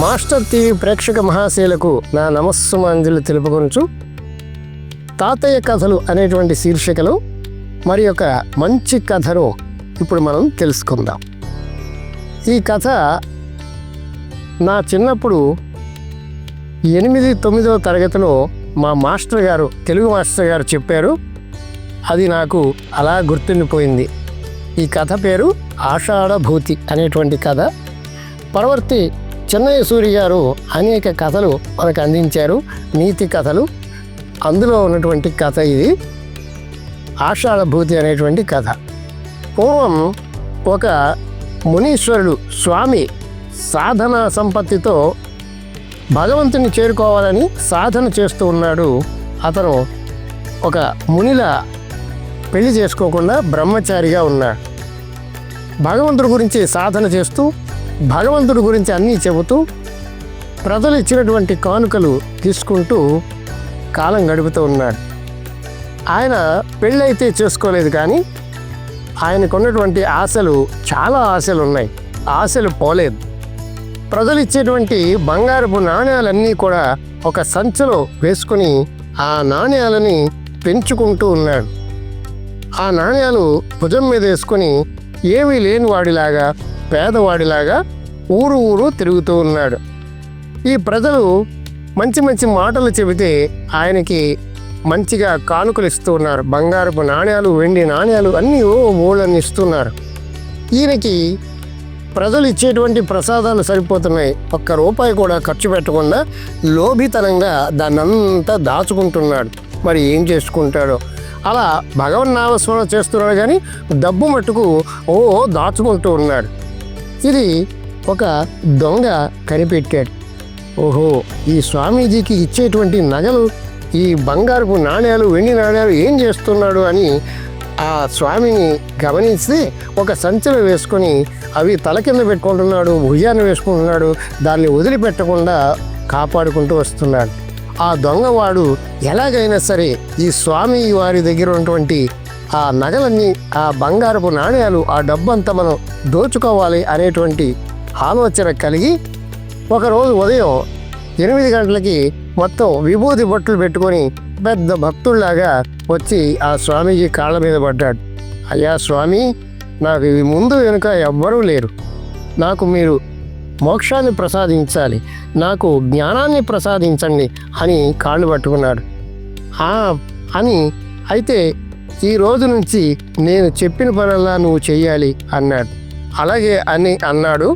Master TV ప్రేక్షక మహాశయులకు నా నమస్సుమాంజలి తెలుపుకొనుచు తాతయ్య కథలు అనేటువంటి శీర్షికలో మరి ఒక మంచి కథను ఇప్పుడు మనం తెలుసుకుందాం. ఈ కథ నా చిన్నప్పుడు 8-9వ తరగతిలో మా మాస్టర్ గారు, తెలుగు మాస్టర్ గారు చెప్పారు. అది నాకు అలా గుర్తుండిపోయింది. ఈ కథ పేరు ఆషాఢభూతి అనేటువంటి కథ. పరవర్తి చెన్నయ్య సూరి గారు అనేక కథలు మనకు అందించారు, నీతి కథలు. అందులో ఉన్నటువంటి కథ ఇది ఆషాఢభూతి అనేటువంటి కథ. పూర్వం ఒక మునీశ్వరుడు స్వామి సాధన సంపత్తితో భగవంతుని చేరుకోవాలని సాధన చేస్తూ ఉన్నాడు. అతను ఒక మునిలా పెళ్లి చేసుకోకుండా బ్రహ్మచారిగా ఉన్నాడు. భగవంతుడి గురించి సాధన చేస్తూ, భగవంతుడి గురించి అన్నీ చెబుతూ, ప్రజలు ఇచ్చినటువంటి కానుకలు తీసుకుంటూ కాలం గడుపుతూ ఉన్నాడు. ఆయన పెళ్ళైతే చేసుకోలేదు, కానీ ఆయనకున్నటువంటి ఆశలు, చాలా ఆశలు ఉన్నాయి. ఆశలు పోలేదు. ప్రజలు ఇచ్చేటువంటి బంగారపు నాణ్యాలన్నీ కూడా ఒక సంచిలో వేసుకుని ఆ నాణ్యాలని పెంచుకుంటూ ఉన్నాడు. ఆ నాణ్యాలు భుజం మీద వేసుకొని ఏమీ లేని వాడిలాగా, పేదవాడిలాగా ఊరు ఊరు తిరుగుతూ ఉన్నాడు. ఈ ప్రజలు మంచి మంచి మాటలు చెబితే ఆయనకి మంచిగా కానుకలు ఇస్తూ ఉన్నారు. బంగారపు నాణ్యాలు, వెండి నాణ్యాలు అన్నీ మూలని ఇస్తున్నారు. ఈయనకి ప్రజలు ఇచ్చేటువంటి ప్రసాదాలు సరిపోతున్నాయి. ఒక్క రూపాయి కూడా ఖర్చు పెట్టకుండా లోభితనంగా దాన్నంతా దాచుకుంటున్నాడు. మరి ఏం చేసుకుంటాడో. అలా భగవన్నామస్మరణ చేస్తున్నాడు, కానీ డబ్బు మట్టుకు దాచుకుంటూ ఉన్నాడు. ఇది ఒక దొంగ కనిపెట్టాడు. ఓహో, ఈ స్వామీజీకి ఇచ్చేటువంటి నగలు, ఈ బంగారపు నాణ్యాలు, వెండి నాణ్యాలు ఏం చేస్తున్నాడు అని ఆ స్వామిని గమనిస్తే ఒక సంచిలో వేసుకొని అవి తల కింద పెట్టుకుంటున్నాడు, భుజాన్ని వేసుకుంటున్నాడు. దాన్ని వదిలిపెట్టకుండా కాపాడుకుంటూ వస్తున్నాడు. ఆ దొంగవాడు ఎలాగైనా సరే ఈ స్వామి వారి దగ్గర ఉన్నటువంటి ఆ నగలన్నీ, ఆ బంగారపు నాణ్యాలు, ఆ డబ్బంతా మనం దోచుకోవాలి అనేటువంటి ఆలోచన కలిగి ఒకరోజు ఉదయం 8 గంటలకి మొత్తం విభూతి బొట్లు పెట్టుకొని పెద్ద భక్తుల్లాగా వచ్చి ఆ స్వామీజీ కాళ్ళ మీద పడ్డాడు. అయ్యా స్వామి, నాకు ఇవి ముందు వెనుక ఎవ్వరూ లేరు. నాకు మీరు మోక్షాన్ని ప్రసాదించాలి, నాకు జ్ఞానాన్ని ప్రసాదించండి అని కాళ్ళు పట్టుకున్నాడు. అని అయితే ఈ రోజు నుంచి నేను చెప్పిన పనల్లా నువ్వు చెయ్యాలి అన్నాడు. అలాగే అని అన్నాడు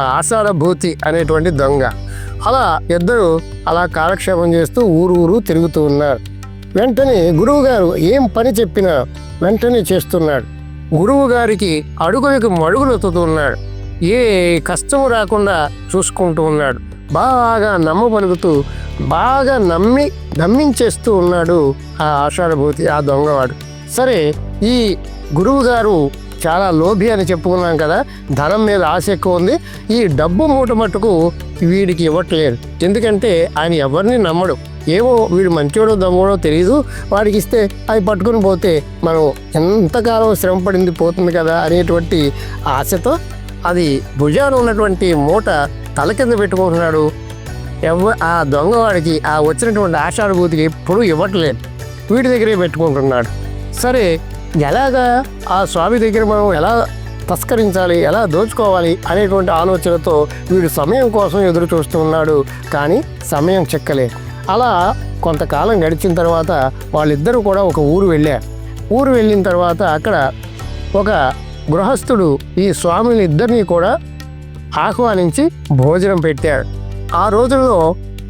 ఆ ఆషాఢభూతి అనేటువంటి దొంగ. అలా ఇద్దరు అలా కాలక్షేపం చేస్తూ ఊరు ఊరు తిరుగుతూ ఉన్నారు. వెంటనే గురువు గారు ఏం పని చెప్పినా వెంటనే చేస్తున్నాడు. గురువు గారికి అడుగులకు మడుగులెత్తుతూ ఉన్నాడు. ఏ కష్టం రాకుండా చూసుకుంటూ ఉన్నాడు. బాగా నమ్మబలుగుతూ, బాగా నమ్మించేస్తూ ఉన్నాడు ఆ ఆషాఢభూతి, ఆ దొంగవాడు. సరే, ఈ గురువు గారు చాలా లోభి అని చెప్పుకున్నాం కదా, ధనం మీద ఆశ ఎక్కువ ఉంది. ఈ డబ్బు మూట మట్టుకు వీడికి ఇవ్వట్లేదు. ఎందుకంటే ఆయన ఎవరిని నమ్మడు. ఏమో వీడు మంచోడో దొంగోడో తెలియదు, వాడికి ఇస్తే అవి పట్టుకుని పోతే మనం ఎంతకాలం శ్రమ పడింది పోతుంది కదా అనేటువంటి ఆశతో అది భుజాన ఉన్నటువంటి మూట తల కింద పెట్టుకుంటున్నాడు. ఆ దొంగవాడికి ఆ వచ్చినటువంటి ఆషాఢభూతికి ఎప్పుడూ ఇవ్వట్లేదు, వీడి దగ్గరే పెట్టుకుంటున్నాడు. సరే, ఎలాగా ఆ స్వామి దగ్గర మనం ఎలా తస్కరించాలి, ఎలా దోచుకోవాలి అనేటువంటి ఆలోచనతో వీడు సమయం కోసం ఎదురు చూస్తూ ఉన్నాడు. కానీ సమయం చిక్కలేదు. అలా కొంతకాలం గడిచిన తర్వాత వాళ్ళిద్దరూ కూడా ఒక ఊరు వెళ్ళారు. ఊరు వెళ్ళిన తర్వాత అక్కడ ఒక గృహస్థుడు ఈ స్వామిని ఇద్దరినీ కూడా ఆహ్వానించి భోజనం పెట్టాడు. ఆ రోజుల్లో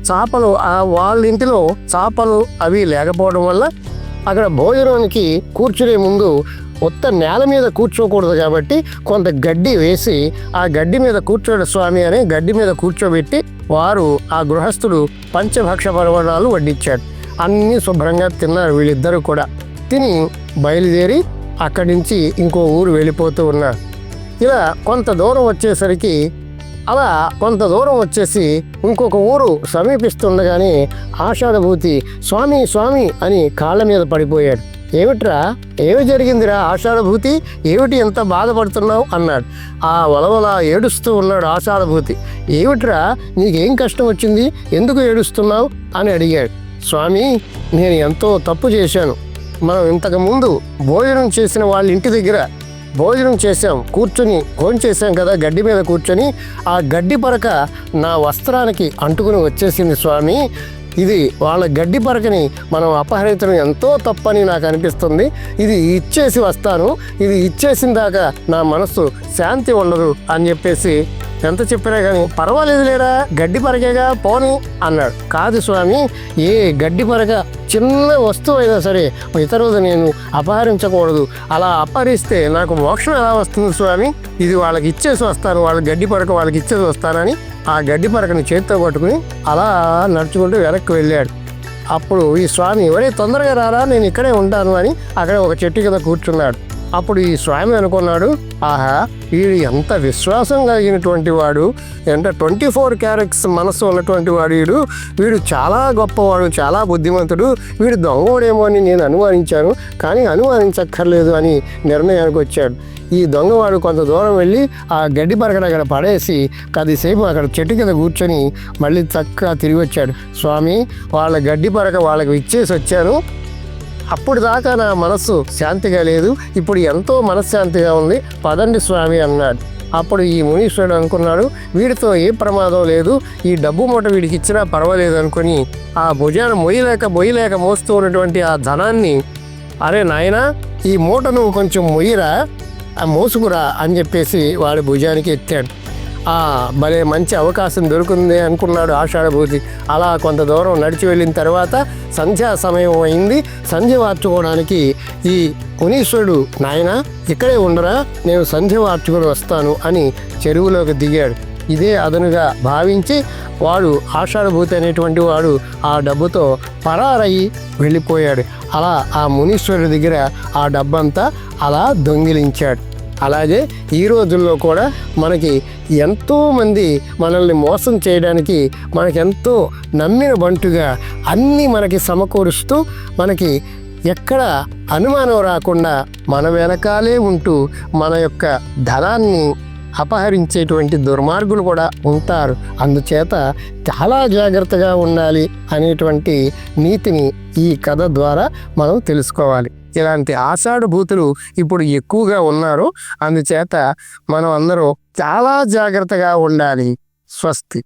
చేపలు, వాళ్ళ ఇంటిలో చేపలు అవి లేకపోవడం వల్ల అక్కడ భోజనానికి కూర్చునే ముందు ఉత్త నేల మీద కూర్చోకూడదు కాబట్టి కొంత గడ్డి వేసి ఆ గడ్డి మీద కూర్చోడు స్వామి అని గడ్డి మీద కూర్చోబెట్టి వారు ఆ గృహస్థుడు పంచభక్ష పర్వణాలు వడ్డించాడు. అన్నీ శుభ్రంగా తిన్నారు వీళ్ళిద్దరూ కూడా. తిని బయలుదేరి అక్కడి నుంచి ఇంకో ఊరు వెళ్ళిపోతూ ఉన్నారు. ఇలా కొంత దూరం వచ్చేసరికి, అలా కొంత దూరం వచ్చేసి ఇంకొక ఊరు సమీపిస్తుండగానే ఆషాఢభూతి స్వామి స్వామి అని కాళ్ళ మీద పడిపోయాడు. ఏమిట్రా, ఏమి జరిగిందిరా ఆషాఢభూతి, ఏమిటి ఎంత బాధపడుతున్నావు అన్నాడు. ఆ వలవల ఏడుస్తూ ఉన్నాడు ఆషాఢభూతి. ఏమిట్రా, నీకేం కష్టం వచ్చింది, ఎందుకు ఏడుస్తున్నావు అని అడిగాడు. స్వామి, నేను ఎంతో తప్పు చేశాను. మనం ఇంతకుముందు భోజనం చేసిన వాళ్ళ ఇంటి దగ్గర భోజనం చేసాం, కూర్చొని భోంచేసాం కదా, గడ్డి మీద కూర్చొని. ఆ గడ్డి పరక నా వస్త్రానికి అంటుకుని వచ్చేసింది స్వామి. ఇది వాళ్ళ గడ్డి పరకని మనం అపహరించడం ఎంతో తప్పని నాకు అనిపిస్తుంది. ఇది ఇచ్చేసి వస్తాను, ఇది ఇచ్చేసిన దాకా నా మనస్సు శాంతి ఉండదు అని చెప్పేసి ఎంత చెప్పినా కానీ పర్వాలేదు లేరా, గడ్డి పరకేగా పోని అన్నాడు. కాదు స్వామి, ఏ గడ్డి పరక చిన్న వస్తువు అయినా సరే ఇతరులు నేను అపహరించకూడదు. అలా అపహరిస్తే నాకు మోక్షం ఎలా వస్తుంది స్వామి? ఇది వాళ్ళకి ఇచ్చేసి వస్తాను, వాళ్ళ గడ్డి పరక వాళ్ళకి ఇచ్చేసి వస్తానని ఆ గడ్డి పరకని చేతితో పట్టుకుని అలా నడుచుకుంటూ వెనక్కి వెళ్ళాడు. అప్పుడు ఈ స్వామి, ఎవరే తొందరగా రారా, నేను ఇక్కడే ఉంటాను అని అక్కడ ఒక చెట్టు కింద కూర్చున్నాడు. అప్పుడు ఈ స్వామి అనుకున్నాడు, ఆహా, వీడు ఎంత విశ్వాసం కలిగినటువంటి వాడు, ఎంత 24 క్యారెట్స్ మనస్సు ఉన్నటువంటి వాడు, వీడు చాలా గొప్పవాడు, చాలా బుద్ధిమంతుడు, వీడు దొంగవాడేమో అని నేను అనుమానించాను, కానీ అనుమానించక్కర్లేదు అని నిర్ణయానికి వచ్చాడు. ఈ దొంగవాడు కొంత దూరం వెళ్ళి ఆ గడ్డి పరకను అక్కడ పడేసి కొద్దిసేపు అక్కడ చెట్టు కింద కూర్చొని మళ్ళీ చక్కగా తిరిగి వచ్చాడు. స్వామి, వాళ్ళ గడ్డి పరక వాళ్ళకి ఇచ్చేసి వచ్చాను, అప్పుడు దాకా నా మనస్సు శాంతిగా లేదు, ఇప్పుడు ఎంతో మనశ్శాంతిగా ఉంది, పదండి స్వామి అన్నాడు. అప్పుడు ఈ మునీశ్వరుడు అనుకున్నాడు, వీడితో ఏ ప్రమాదం లేదు, ఈ డబ్బు మూట వీడికి ఇచ్చినా పర్వాలేదు అనుకుని ఆ భుజాన మొయ్యలేక మోస్తూ ఉన్నటువంటి ఆ ధనాన్ని, అరే నాయనా, ఈ మూట నువ్వు కొంచెం మొయ్యిరా, మోసుకురా అని చెప్పేసి వాడి భుజానికి ఎత్తాడు. భలే మంచి అవకాశం దొరుకుతుంది అనుకున్నాడు ఆషాఢభూతి. అలా కొంత దూరం నడిచి వెళ్ళిన తర్వాత సంధ్యా సమయం అయింది. సంధ్య వార్చుకోవడానికి ఈ మునీశ్వరుడు, నాయనా ఇక్కడే ఉండరా, నేను సంధ్య వార్చుకొని వస్తాను అని చెరువులోకి దిగాడు. ఇదే అదనుగా భావించి వాడు ఆషాఢభూతి అనేటువంటి వాడు ఆ డబ్బుతో పరారయ్యి వెళ్ళిపోయాడు. అలా ఆ మునీశ్వరుడి దగ్గర ఆ డబ్బంతా అలా దొంగిలించాడు. అలాగే ఈ రోజుల్లో కూడా మనకి ఎంతోమంది మనల్ని మోసం చేయడానికి మనకెంతో నమ్మిన బంటుగా అన్నీ మనకి సమకూరుస్తూ, మనకి ఎక్కడ అనుమానం రాకుండా మన వెనకాలే ఉంటూ మన యొక్క ధనాన్ని అపహరించేటువంటి దుర్మార్గులు కూడా ఉంటారు. అందుచేత చాలా జాగ్రత్తగా ఉండాలి అనేటువంటి నీతిని ఈ కథ ద్వారా మనం తెలుసుకోవాలి. ఇలాంటి ఆషాఢభూతులు ఇప్పుడు ఎక్కువగా ఉన్నారు. అందుచేత మనం అందరూ చాలా జాగ్రత్తగా ఉండాలి. స్వస్తి.